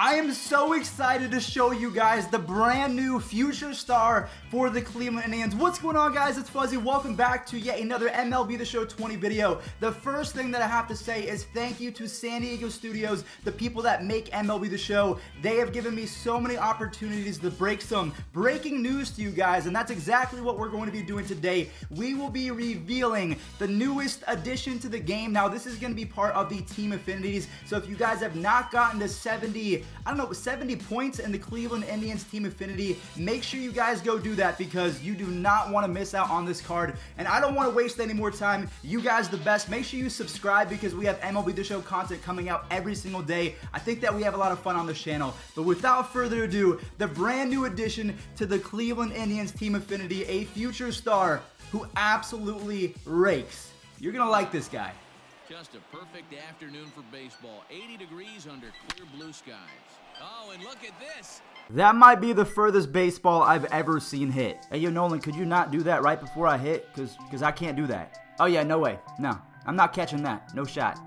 I am so excited to show you guys the brand new future star for the Cleveland Indians. What's going on, guys? It's Fuzzy. Welcome back to yet another MLB The Show 20 video. The first thing that I have to say is thank you to San Diego Studios, the people that make MLB The Show. They have given me so many opportunities to break some breaking news to you guys, and that's exactly what we're going to be doing today. We will be revealing the newest addition to the game. Now, this is going to be part of the team affinities, so if you guys have not gotten to 70 points in the Cleveland Indians team affinity, make sure you guys go do that because you do not want to miss out on this card. And I don't want to waste any more time. You guys the best. Make sure you subscribe because we have MLB The Show content coming out every single day. I think that we have a lot of fun on this channel. But without further ado, the brand new addition to the Cleveland Indians team affinity, a future star who absolutely rakes. You're going to like this guy. Just a perfect afternoon for baseball. 80 degrees under clear blue skies. Oh, and look at this. That might be the furthest baseball I've ever seen hit. Hey, yo, Nolan, could you not do that right before I hit? Because I can't do that. Oh, yeah, no way. No, I'm not catching that. No shot.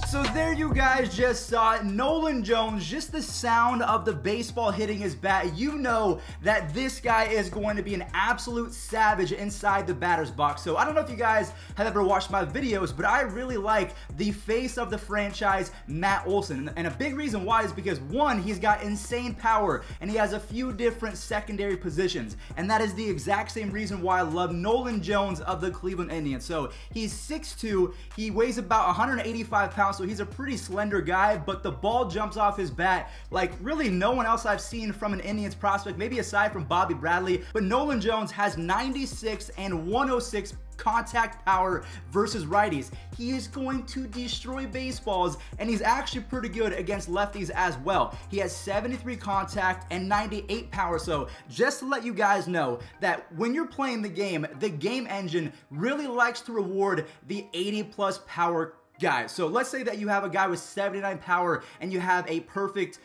So there you guys just saw it. Nolan Jones, just the sound of the baseball hitting his bat, you know that this guy is going to be an absolute savage inside the batter's box. So I don't know if you guys have ever watched my videos, but I really like the face of the franchise, Matt Olson. And a big reason why is because, one, he's got insane power and he has a few different secondary positions. And that is the exact same reason why I love Nolan Jones of the Cleveland Indians. So he's 6'2", he weighs about 185 pounds, so he's a pretty slender guy, but the ball jumps off his bat like really no one else I've seen from an Indians prospect, maybe aside from Bobby Bradley. But Nolan Jones has 96 and 106 contact power versus righties. He is going to destroy baseballs, and he's actually pretty good against lefties as well. He has 73 contact and 98 power. So just to let you guys know that when you're playing the game engine really likes to reward the 80+ power guy. So let's say that you have a guy with 79 power and you have a perfect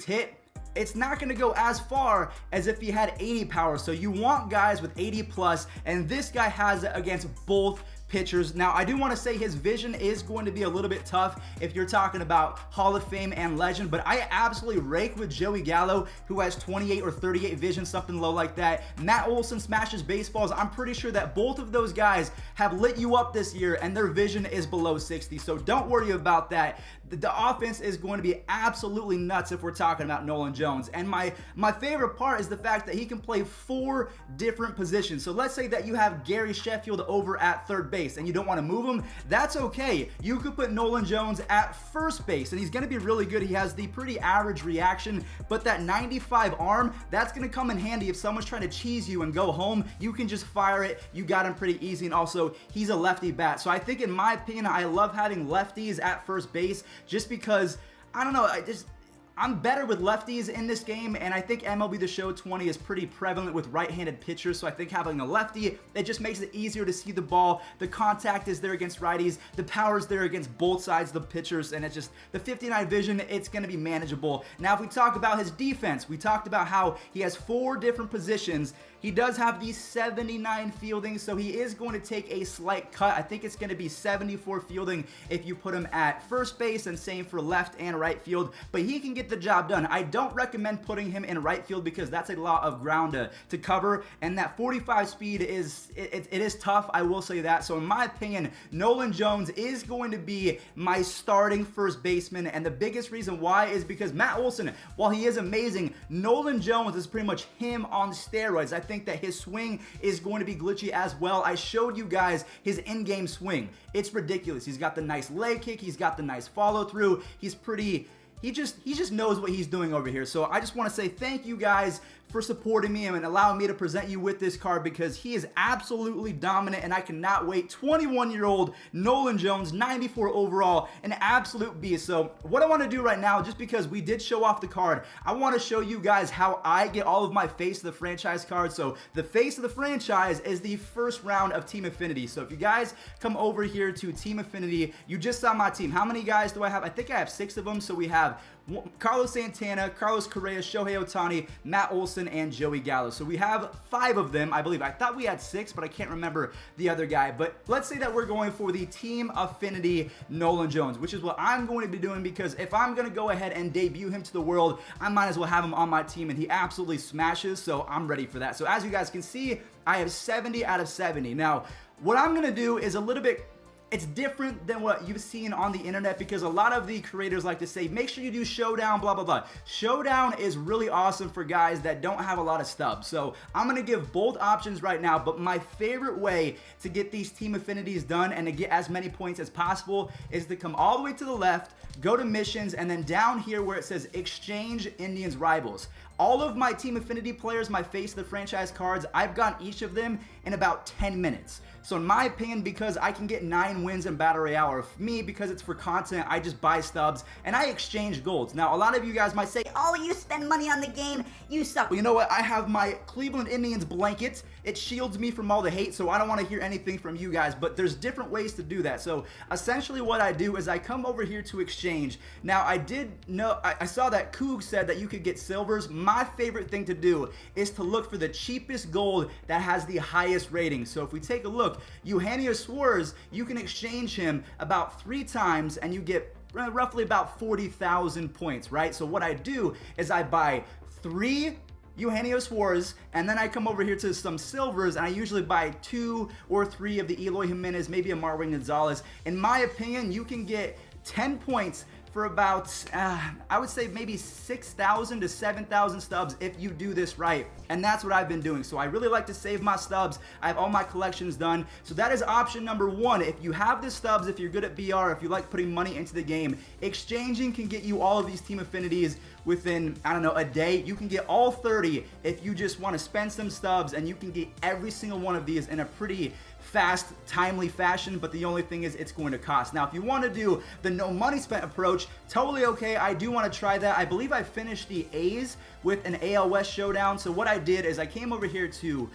hit. It's not going to go as far as if he had 80 power. So you want guys with 80+, and this guy has it against both pitchers. Now, I do want to say his vision is going to be a little bit tough if you're talking about Hall of Fame and legend, but I absolutely rake with Joey Gallo, who has 28 or 38 vision, something low like that. Matt Olson smashes baseballs. I'm pretty sure that both of those guys have lit you up this year, and their vision is below 60, so don't worry about that. The offense is going to be absolutely nuts if we're talking about Nolan Jones. And my favorite part is the fact that he can play 4 different positions. So let's say that you have Gary Sheffield over at third base and you don't want to move him. That's okay. You could put Nolan Jones at first base and he's going to be really good. He has the pretty average reaction, but that 95 arm, that's going to come in handy if someone's trying to cheese you and go home. You can just fire it. You got him pretty easy, and also he's a lefty bat. So I think, in my opinion, I love having lefties at first base just because, I don't know, I'm better with lefties in this game, and I think MLB The Show 20 is pretty prevalent with right-handed pitchers, so I think having a lefty, it just makes it easier to see the ball. The contact is there against righties, the power is there against both sides of the pitchers, and it's just, the 59 vision, it's going to be manageable. Now, if we talk about his defense, we talked about how he has 4 different positions. He does have the 79 fielding, so he is going to take a slight cut. I think it's going to be 74 fielding if you put him at first base, and same for left and right field, but he can get the job done. I don't recommend putting him in right field because that's a lot of ground to cover, and that 45 speed is it is tough, I will say that. So in my opinion, Nolan Jones is going to be my starting first baseman, and the biggest reason why is because Matt Olson, while he is amazing, Nolan Jones is pretty much him on steroids. I think that his swing is going to be glitchy as well. I showed you guys his in-game swing. It's ridiculous. He's got the nice leg kick. He's got the nice follow through. He's pretty he just knows what he's doing over here. So I just want to say thank you guys for supporting me and allowing me to present you with this card, because he is absolutely dominant and I cannot wait. 21-year-old Nolan Jones, 94 overall, an absolute beast. So what I want to do right now, just because we did show off the card, I want to show you guys how I get all of my face of the franchise cards. So the face of the franchise is the first round of Team Affinity. So if you guys come over here to Team Affinity, you just saw my team. How many guys do I have? I think I have 6 of them. So we have Carlos Santana, Carlos Correa, Shohei Ohtani, Matt Olson, and Joey Gallo. So we have 5 of them, I believe. I thought we had 6, but I can't remember the other guy. But let's say that we're going for the Team Affinity Nolan Jones, which is what I'm going to be doing, because if I'm going to go ahead and debut him to the world, I might as well have him on my team, and he absolutely smashes, so I'm ready for that. So as you guys can see, I have 70 out of 70. Now, what I'm going to do is a little bit, it's different than what you've seen on the internet, because a lot of the creators like to say, make sure you do showdown, blah, blah, blah. Showdown is really awesome for guys that don't have a lot of stubs. So I'm going to give both options right now, but my favorite way to get these Team Affinities done and to get as many points as possible is to come all the way to the left, go to missions, and then down here where it says exchange Indians rivals. All of my Team Affinity players, my face of the franchise cards, I've gotten each of them in about 10 minutes. So in my opinion, because I can get 9 wins in Battle Royale, or for me, because it's for content, I just buy stubs and I exchange golds. Now, a lot of you guys might say, oh, you spend money on the game, you suck. Well, you know what? I have my Cleveland Indians blanket. It shields me from all the hate, so I don't want to hear anything from you guys, but there's different ways to do that. So essentially what I do is I come over here to exchange. Now, I did know, I saw that Coog said that you could get silvers. My favorite thing to do is to look for the cheapest gold that has the highest rating. So if we take a look, Eugenio Suarez, you can exchange him about 3 times and you get roughly about 40,000 points, right? So what I do is I buy 3 Eugenio Suarez, and then I come over here to some silvers, and I usually buy 2 or 3 of the Eloy Jimenez, maybe a Marwin Gonzalez. In my opinion, you can get 10 points for about, I would say maybe 6,000 to 7,000 stubs if you do this right. And that's what I've been doing. So I really like to save my stubs. I have all my collections done. So that is option number 1. If you have the stubs, if you're good at BR, if you like putting money into the game, exchanging can get you all of these Team Affinities within, I don't know, a day. You can get all 30 if you just want to spend some stubs, and you can get every single one of these in a pretty fast, timely fashion, but the only thing is it's going to cost. Now, if you want to do the no money spent approach, totally okay. I do want to try that. I believe I finished the A's with an AL West showdown. So what I did is I came over here to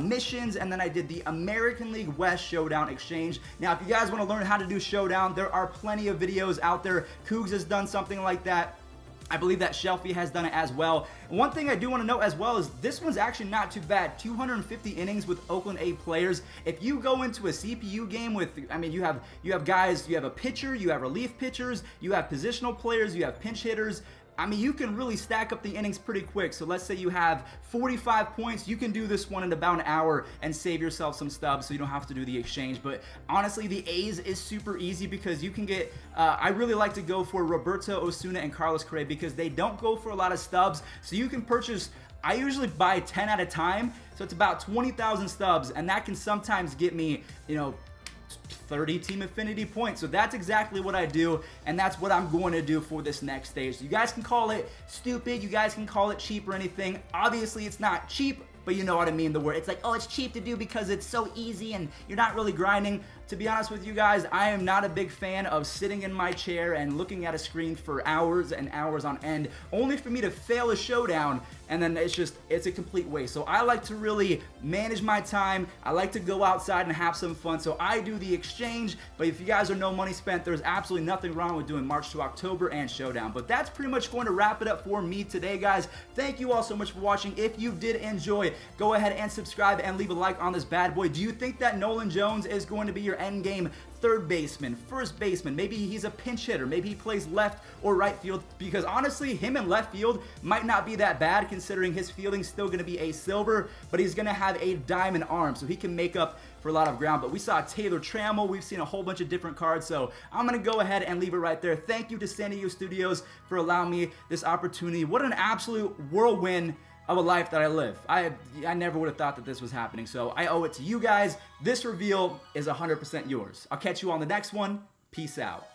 missions, and then I did the American League West showdown exchange. Now, if you guys want to learn how to do showdown, there are plenty of videos out there. Cougs has done something like that. I believe that Shelfie has done it as well. And one thing I do want to note as well is this one's actually not too bad. 250 innings with Oakland A players. If you go into a CPU game with, I mean, you have guys, you have a pitcher, you have relief pitchers, you have positional players, you have pinch hitters. I mean, you can really stack up the innings pretty quick. So let's say you have 45 points. You can do this one in about an hour and save yourself some stubs so you don't have to do the exchange. But honestly, the A's is super easy because you can get, I really like to go for Roberto Osuna and Carlos Correa because they don't go for a lot of stubs. So you can purchase, I usually buy 10 at a time. So it's about 20,000 stubs, and that can sometimes get me, you know, 30 Team Affinity points. So that's exactly what I do, and that's what I'm going to do for this next stage. You guys can call it stupid, you guys can call it cheap or anything. Obviously, it's not cheap, but you know what I mean, the word. It's like, oh, it's cheap to do because it's so easy and you're not really grinding. To be honest with you guys, I am not a big fan of sitting in my chair and looking at a screen for hours and hours on end, only for me to fail a showdown, and then it's a complete waste. So I like to really manage my time. I like to go outside and have some fun. So I do the exchange, but if you guys are no money spent, there's absolutely nothing wrong with doing March to October and showdown. But that's pretty much going to wrap it up for me today, guys. Thank you all so much for watching. If you did enjoy, go ahead and subscribe and leave a like on this bad boy. Do you think that Nolan Jones is going to be your end game third baseman, first baseman? Maybe he's a pinch hitter, maybe he plays left or right field, because honestly, him in left field might not be that bad considering his fielding's still going to be a silver, but he's going to have a diamond arm, so he can make up for a lot of ground. But we saw Taylor Trammell, we've seen a whole bunch of different cards, so I'm going to go ahead and leave it right there. Thank you to San Diego Studios for allowing me this opportunity. What an absolute whirlwind of a life that I live. I never would have thought that this was happening, so I owe it to you guys. This reveal is 100% yours. I'll catch you on the next one. Peace out.